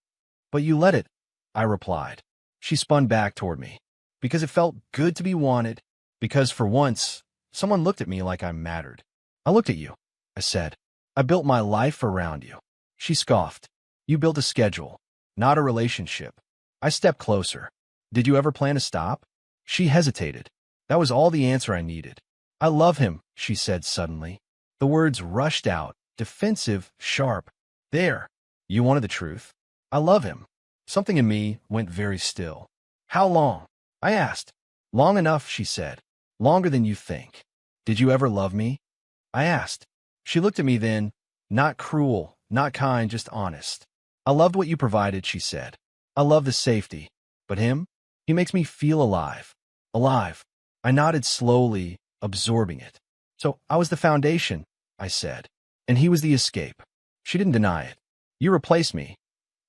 "But you let it," I replied. She spun back toward me. "Because it felt good to be wanted. Because for once, someone looked at me like I mattered." "I looked at you," I said. "I built my life around you." She scoffed. "You built a schedule, not a relationship." I stepped closer. "Did you ever plan to stop?" She hesitated. That was all the answer I needed. "I love him," she said suddenly. The words rushed out, defensive, sharp. "There. You wanted the truth. I love him." Something in me went very still. "How long?" I asked. "Long enough," she said. "Longer than you think." "Did you ever love me?" I asked. She looked at me then, not cruel, not kind, just honest. "I loved what you provided," she said. "I love the safety. But him? He makes me feel alive." Alive. I nodded slowly, absorbing it. "So I was the foundation," I said. And he was the escape. She didn't deny it. You replaced me,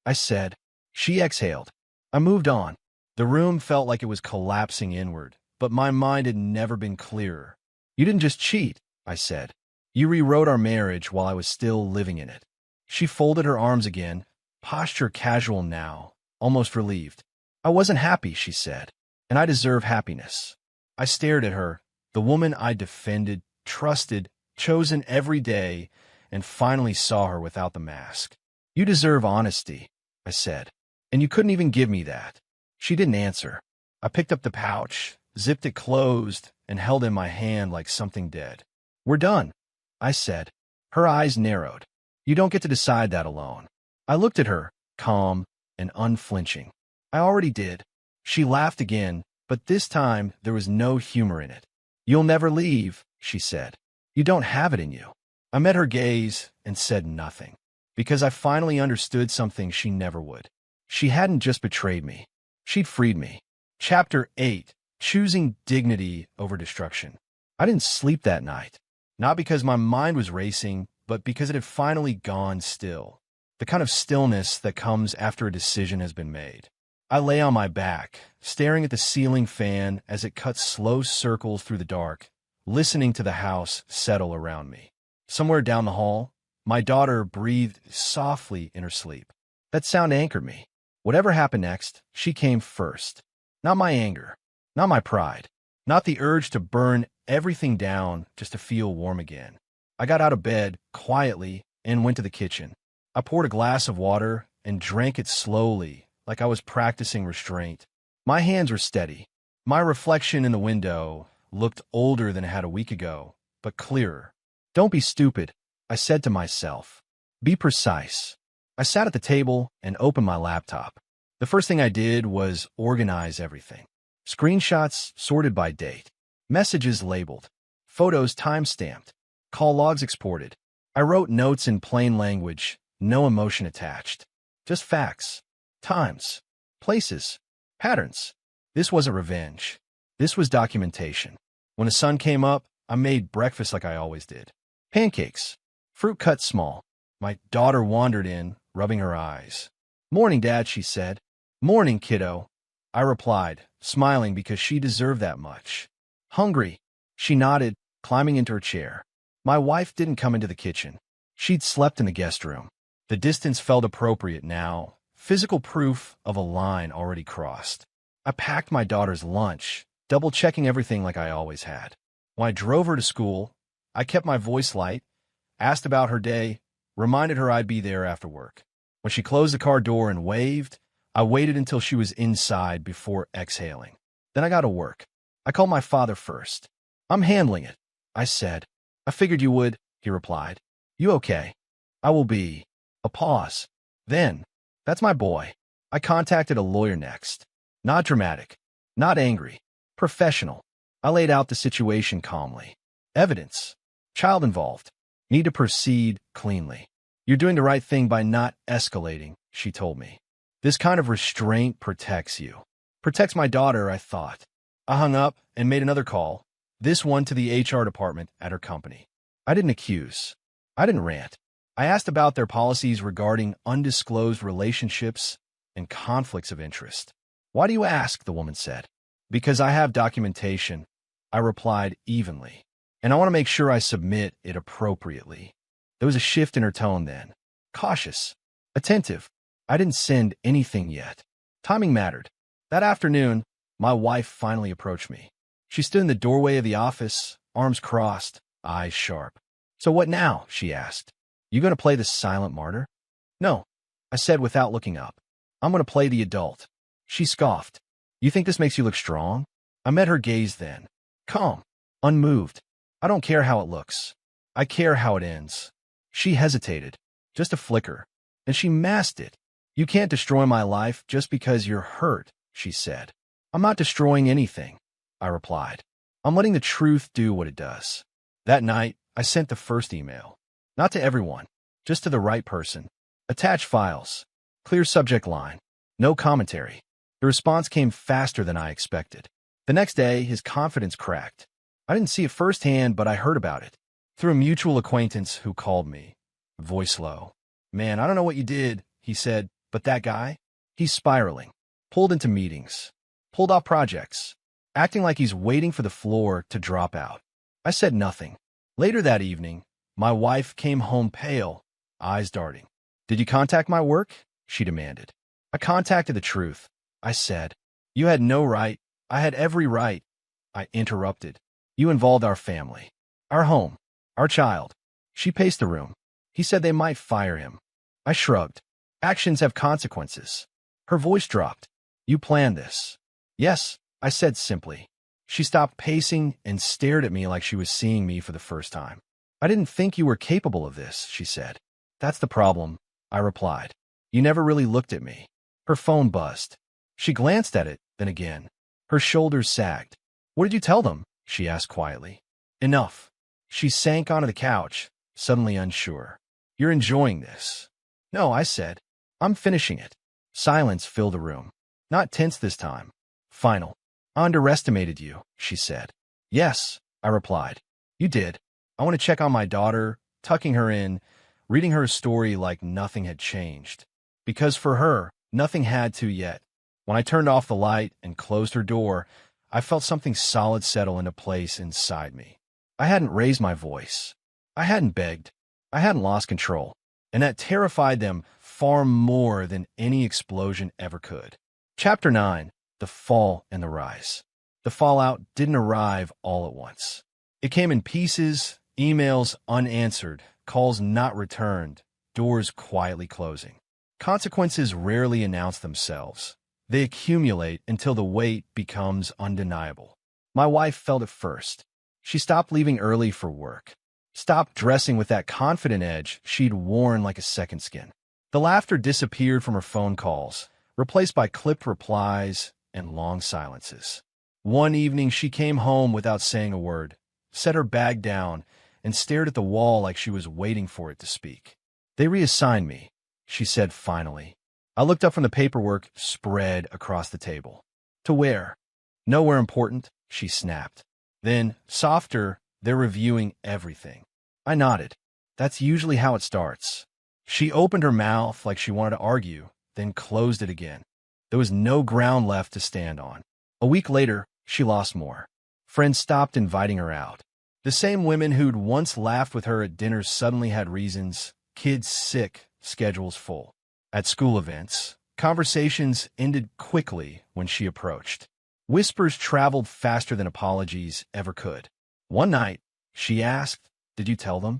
I said. She exhaled. I moved on. The room felt like it was collapsing inward, but my mind had never been clearer. You didn't just cheat, I said. You rewrote our marriage while I was still living in it. She folded her arms again, posture casual now, almost relieved. I wasn't happy, she said, and I deserve happiness. I stared at her, the woman I defended, trusted, chosen every day, and finally saw her without the mask. You deserve honesty, I said, and you couldn't even give me that. She didn't answer. I picked up the pouch, zipped it closed, and held it in my hand like something dead. We're done, I said. Her eyes narrowed. You don't get to decide that alone. I looked at her, calm and unflinching. I already did. She laughed again, but this time there was no humor in it. You'll never leave, she said. You don't have it in you. I met her gaze and said nothing, because I finally understood something she never would. She hadn't just betrayed me. She'd freed me. Chapter 8. Choosing dignity over destruction. I didn't sleep that night. Not because my mind was racing, but because it had finally gone still. The kind of stillness that comes after a decision has been made. I lay on my back, staring at the ceiling fan as it cut slow circles through the dark, listening to the house settle around me. Somewhere down the hall, my daughter breathed softly in her sleep. That sound anchored me. Whatever happened next, she came first. Not my anger, not my pride, not the urge to burn everything down just to feel warm again. I got out of bed quietly and went to the kitchen. I poured a glass of water and drank it slowly, like I was practicing restraint. My hands were steady. My reflection in the window looked older than it had a week ago, but clearer. Don't be stupid, I said to myself. Be precise. I sat at the table and opened my laptop. The first thing I did was organize everything. Screenshots sorted by date. Messages labeled. Photos time-stamped. Call logs exported. I wrote notes in plain language, no emotion attached. Just facts. Times. Places. Patterns. This wasn't revenge. This was documentation. When the sun came up, I made breakfast like I always did. Pancakes. Fruit cut small. My daughter wandered in, rubbing her eyes. Morning, Dad, she said. Morning, kiddo. I replied, smiling because she deserved that much. Hungry. She nodded, climbing into her chair. My wife didn't come into the kitchen. She'd slept in the guest room. The distance felt appropriate now, physical proof of a line already crossed. I packed my daughter's lunch, double-checking everything like I always had. When I drove her to school, I kept my voice light, asked about her day, reminded her I'd be there after work. When she closed the car door and waved, I waited until she was inside before exhaling. Then I got to work. I called my father first. I'm handling it, I said. I figured you would, he replied. You okay? I will be. A pause. Then, that's my boy. I contacted a lawyer next. Not dramatic. Not angry. Professional. I laid out the situation calmly. Evidence. Child involved. Need to proceed cleanly. You're doing the right thing by not escalating, she told me. This kind of restraint protects you. Protects my daughter, I thought. I hung up and made another call, this one to the HR department at her company. I didn't accuse. I didn't rant. I asked about their policies regarding undisclosed relationships and conflicts of interest. Why do you ask? The woman said. Because I have documentation, I replied evenly, and I want to make sure I submit it appropriately. There was a shift in her tone then. Cautious. Attentive. I didn't send anything yet. Timing mattered. That afternoon, my wife finally approached me. She stood in the doorway of the office, arms crossed, eyes sharp. So what now? She asked. You going to play the silent martyr? No, I said without looking up. I'm going to play the adult. She scoffed. You think this makes you look strong? I met her gaze then. Calm. Unmoved. I don't care how it looks. I care how it ends. She hesitated. Just a flicker. And she masked it. You can't destroy my life just because you're hurt, she said. I'm not destroying anything, I replied. I'm letting the truth do what it does. That night, I sent the first email. Not to everyone, just to the right person. Attach files. Clear subject line. No commentary. The response came faster than I expected. The next day, his confidence cracked. I didn't see it firsthand, but I heard about it. Through a mutual acquaintance who called me. Voice low. Man, I don't know what you did, he said, but that guy? He's spiraling. Pulled into meetings. Pulled off projects. Acting like he's waiting for the floor to drop out. I said nothing. Later that evening, my wife came home pale, eyes darting. Did you contact my work? She demanded. I contacted the truth. I said. You had no right. I had every right. I interrupted. You involved our family. Our home. Our child. She paced the room. He said they might fire him. I shrugged. Actions have consequences. Her voice dropped. You planned this. Yes, I said simply. She stopped pacing and stared at me like she was seeing me for the first time. I didn't think you were capable of this, she said. That's the problem, I replied. You never really looked at me. Her phone buzzed. She glanced at it, then again. Her shoulders sagged. What did you tell them? She asked quietly. Enough. She sank onto the couch, suddenly unsure. You're enjoying this. No, I said. I'm finishing it. Silence filled the room. Not tense this time. Final. I underestimated you, she said. Yes, I replied. You did. I want to check on my daughter, tucking her in, reading her a story like nothing had changed. Because for her, nothing had to yet. When I turned off the light and closed her door, I felt something solid settle into place inside me. I hadn't raised my voice. I hadn't begged. I hadn't lost control. And that terrified them far more than any explosion ever could. Chapter 9. The Fall and the Rise. The fallout didn't arrive all at once. It came in pieces, emails unanswered, calls not returned, doors quietly closing. Consequences rarely announce themselves. They accumulate until the weight becomes undeniable. My wife felt it first. She stopped leaving early for work. Stopped dressing with that confident edge she'd worn like a second skin. The laughter disappeared from her phone calls, replaced by clipped replies and long silences. One evening she came home without saying a word, set her bag down, and stared at the wall like she was waiting for it to speak. They reassigned me, she said finally. I looked up from the paperwork spread across the table. To where? Nowhere important, she snapped. Then, softer, they're reviewing everything. I nodded. That's usually how it starts. She opened her mouth like she wanted to argue, then closed it again. There was no ground left to stand on. A week later, she lost more. Friends stopped inviting her out. The same women who'd once laughed with her at dinners suddenly had reasons, kids sick, schedules full. At school events, conversations ended quickly when she approached. Whispers traveled faster than apologies ever could. One night, she asked, Did you tell them?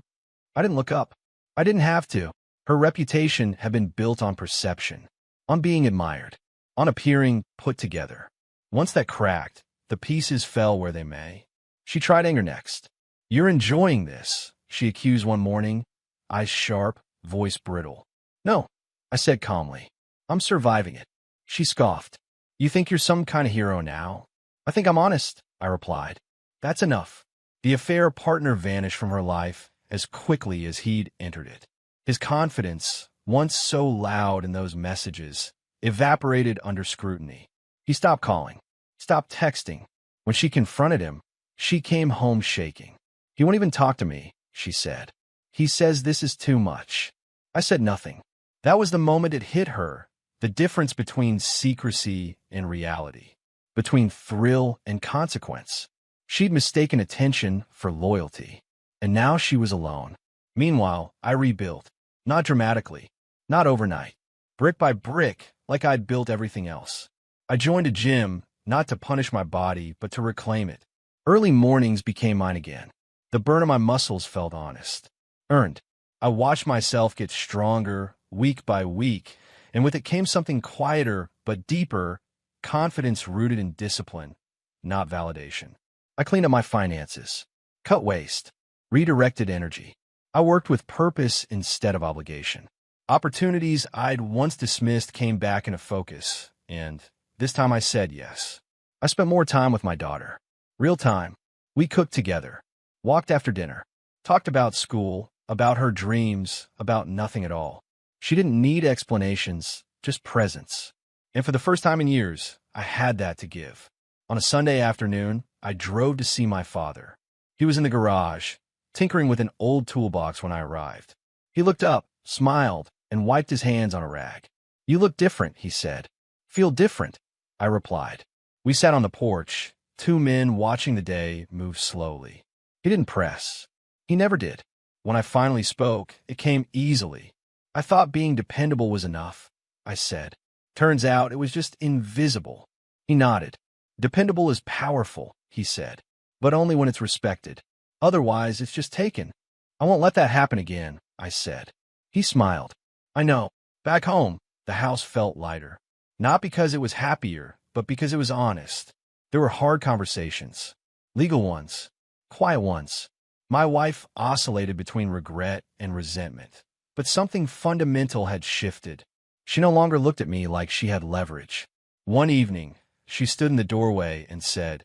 I didn't look up. I didn't have to. Her reputation had been built on perception, on being admired, on appearing put together. Once that cracked, the pieces fell where they may. She tried anger next. You're enjoying this, she accused one morning, eyes sharp, voice brittle. No, I said calmly. I'm surviving it. She scoffed. You think you're some kind of hero now? I think I'm honest, I replied. That's enough. The affair partner vanished from her life as quickly as he'd entered it. His confidence, once so loud in those messages, evaporated under scrutiny. He stopped calling, stopped texting. When she confronted him, she came home shaking. He won't even talk to me, she said. He says this is too much. I said nothing. That was the moment it hit her, the difference between secrecy and reality, between thrill and consequence. She'd mistaken attention for loyalty, and now she was alone. Meanwhile, I rebuilt, not dramatically, not overnight, brick by brick, like I'd built everything else. I joined a gym, not to punish my body, but to reclaim it. Early mornings became mine again. The burn of my muscles felt honest, earned. I watched myself get stronger, week by week, and with it came something quieter but deeper, confidence rooted in discipline, not validation. I cleaned up my finances, cut waste, redirected energy. I worked with purpose instead of obligation. Opportunities I'd once dismissed came back into focus, and this time I said yes. I spent more time with my daughter. Real time. We cooked together, walked after dinner, talked about school, about her dreams, about nothing at all. She didn't need explanations, just presence. And for the first time in years, I had that to give. On a Sunday afternoon, I drove to see my father. He was in the garage, tinkering with an old toolbox when I arrived. He looked up, smiled, and wiped his hands on a rag. "You look different," he said. "Feel different," I replied. We sat on the porch, two men watching the day move slowly. He didn't press. He never did. When I finally spoke, it came easily. "I thought being dependable was enough," I said. "Turns out it was just invisible." He nodded. "Dependable is powerful," he said, "but only when it's respected. Otherwise, it's just taken." "I won't let that happen again," I said. He smiled. "I know." Back home, the house felt lighter. Not because it was happier, but because it was honest. There were hard conversations. Legal ones. Quiet ones. My wife oscillated between regret and resentment. But something fundamental had shifted. She no longer looked at me like she had leverage. One evening, she stood in the doorway and said,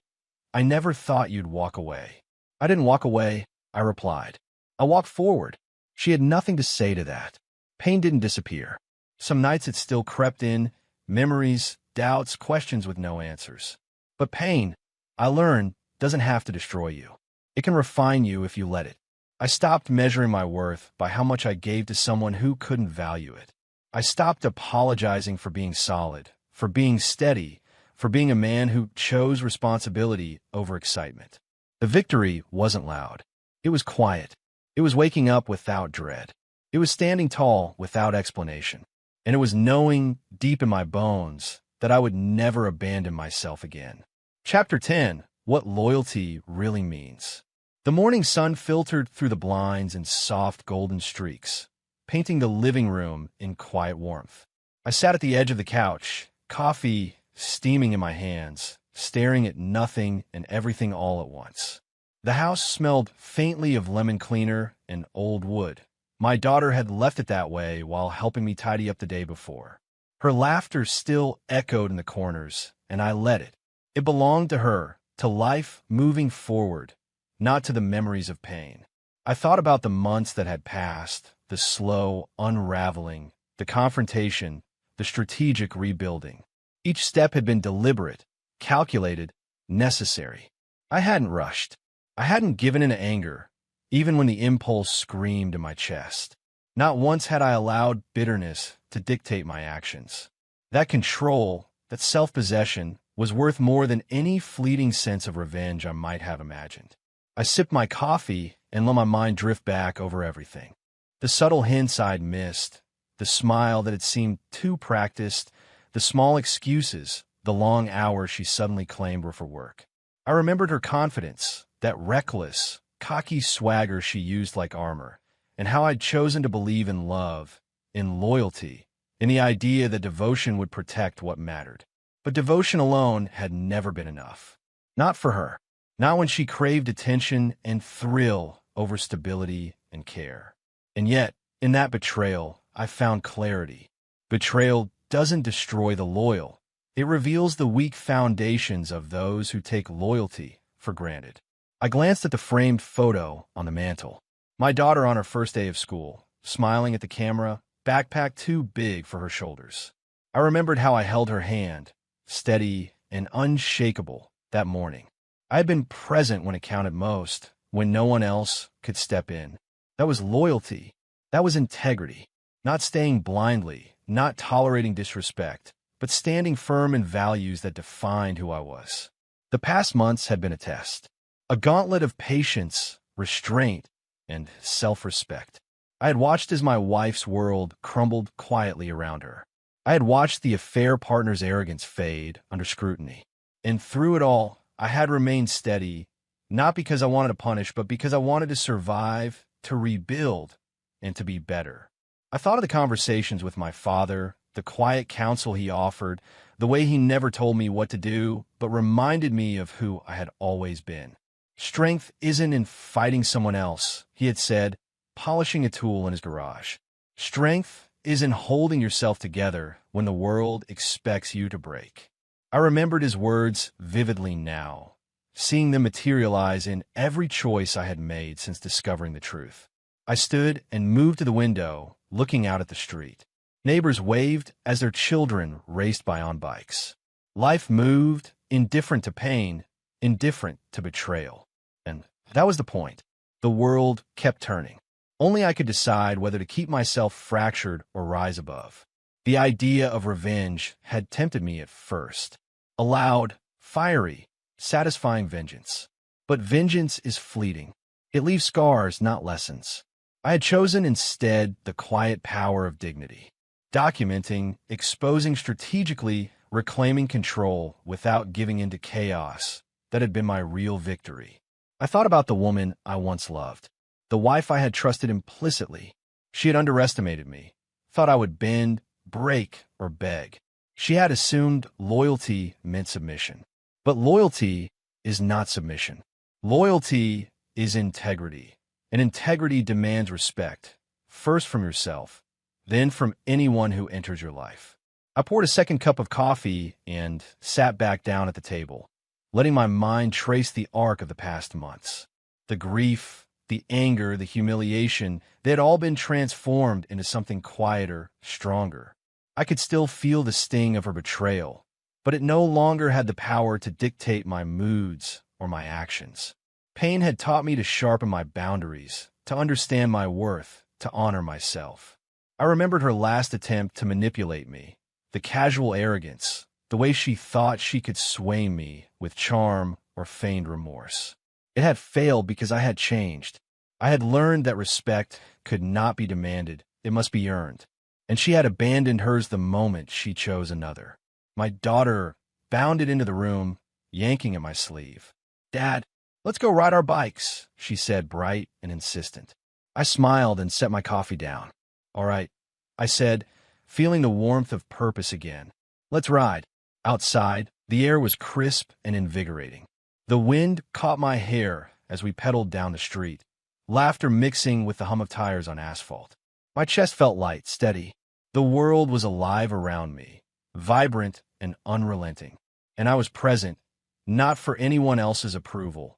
"I never thought you'd walk away." "I didn't walk away," I replied. "I walked forward." She had nothing to say to that. Pain didn't disappear. Some nights it still crept in, memories, doubts, questions with no answers. But pain, I learned, doesn't have to destroy you. It can refine you if you let it. I stopped measuring my worth by how much I gave to someone who couldn't value it. I stopped apologizing for being solid, for being steady, for being a man who chose responsibility over excitement. The victory wasn't loud. It was quiet. It was waking up without dread. It was standing tall without explanation. And it was knowing deep in my bones that I would never abandon myself again. Chapter 10. What Loyalty Really Means. The morning sun filtered through the blinds in soft golden streaks, painting the living room in quiet warmth. I sat at the edge of the couch, coffee steaming in my hands, staring at nothing and everything all at once. The house smelled faintly of lemon cleaner and old wood. My daughter had left it that way while helping me tidy up the day before. Her laughter still echoed in the corners, and I let it. It belonged to her, to life moving forward, not to the memories of pain. I thought about the months that had passed, the slow unraveling, the confrontation, the strategic rebuilding. Each step had been deliberate, calculated, necessary. I hadn't rushed. I hadn't given in to anger, even when the impulse screamed in my chest. Not once had I allowed bitterness to dictate my actions. That control, that self-possession, was worth more than any fleeting sense of revenge I might have imagined. I sipped my coffee and let my mind drift back over everything. The subtle hints I'd missed, the smile that had seemed too practiced, the small excuses, the long hours she suddenly claimed were for work. I remembered her confidence, that reckless, cocky swagger she used like armor, and how I'd chosen to believe in love, in loyalty, in the idea that devotion would protect what mattered. But devotion alone had never been enough. Not for her. Not when she craved attention and thrill over stability and care. And yet, in that betrayal, I found clarity. Betrayal doesn't destroy the loyal. It reveals the weak foundations of those who take loyalty for granted. I glanced at the framed photo on the mantel. My daughter on her first day of school, smiling at the camera, backpack too big for her shoulders. I remembered how I held her hand, steady and unshakable, that morning. I had been present when it counted most, when no one else could step in. That was loyalty. That was integrity. Not staying blindly, not tolerating disrespect, but standing firm in values that defined who I was. The past months had been a test. A gauntlet of patience, restraint, and self-respect. I had watched as my wife's world crumbled quietly around her. I had watched the affair partner's arrogance fade under scrutiny. And through it all, I had remained steady, not because I wanted to punish, but because I wanted to survive, to rebuild, and to be better. I thought of the conversations with my father, the quiet counsel he offered, the way he never told me what to do, but reminded me of who I had always been. Strength isn't in fighting someone else, he had said, polishing a tool in his garage. Strength is in holding yourself together when the world expects you to break. I remembered his words vividly now, seeing them materialize in every choice I had made since discovering the truth. I stood and moved to the window, looking out at the street. Neighbors waved as their children raced by on bikes. Life moved, indifferent to pain, indifferent to betrayal. And that was the point. The world kept turning. Only I could decide whether to keep myself fractured or rise above. The idea of revenge had tempted me at first. A loud, fiery, satisfying vengeance. But vengeance is fleeting. It leaves scars, not lessons. I had chosen instead the quiet power of dignity. Documenting, exposing strategically, reclaiming control without giving in to chaos. That had been my real victory. I thought about the woman I once loved. The wife I had trusted implicitly. She had underestimated me. Thought I would bend, break, or beg. She had assumed loyalty meant submission. But loyalty is not submission. Loyalty is integrity. And integrity demands respect, first from yourself, then from anyone who enters your life. I poured a second cup of coffee and sat back down at the table, letting my mind trace the arc of the past months. The grief, the anger, the humiliation, they had all been transformed into something quieter, stronger. I could still feel the sting of her betrayal, but it no longer had the power to dictate my moods or my actions. Pain had taught me to sharpen my boundaries, to understand my worth, to honor myself. I remembered her last attempt to manipulate me, the casual arrogance, the way she thought she could sway me with charm or feigned remorse. It had failed because I had changed. I had learned that respect could not be demanded, it must be earned. And she had abandoned hers the moment she chose another. My daughter bounded into the room, yanking at my sleeve. "Dad, let's go ride our bikes," she said, bright and insistent. I smiled and set my coffee down. "All right," I said, feeling the warmth of purpose again. "Let's ride." Outside, the air was crisp and invigorating. The wind caught my hair as we pedaled down the street, laughter mixing with the hum of tires on asphalt. My chest felt light, steady. The world was alive around me, vibrant and unrelenting. And I was present, not for anyone else's approval,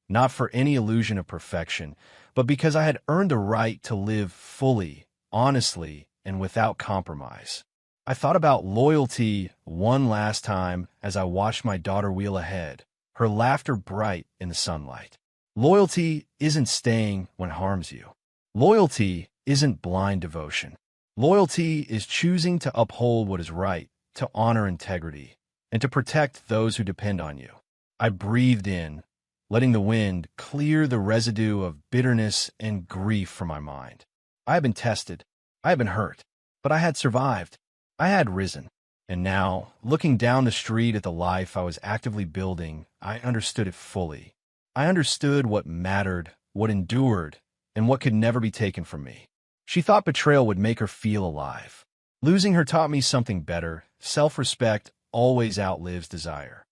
not for any illusion of perfection, but because I had earned the right to live fully, honestly, and without compromise. I thought about loyalty one last time as I watched my daughter wheel ahead, her laughter bright in the sunlight. Loyalty isn't staying when it harms you. Loyalty isn't blind devotion. Loyalty is choosing to uphold what is right, to honor integrity, and to protect those who depend on you. I breathed in, letting the wind clear the residue of bitterness and grief from my mind. I had been tested. I had been hurt. But I had survived. I had risen. And now, looking down the street at the life I was actively building, I understood it fully. I understood what mattered, what endured, and what could never be taken from me. She thought betrayal would make her feel alive. Losing her taught me something better. Self-respect always outlives desire.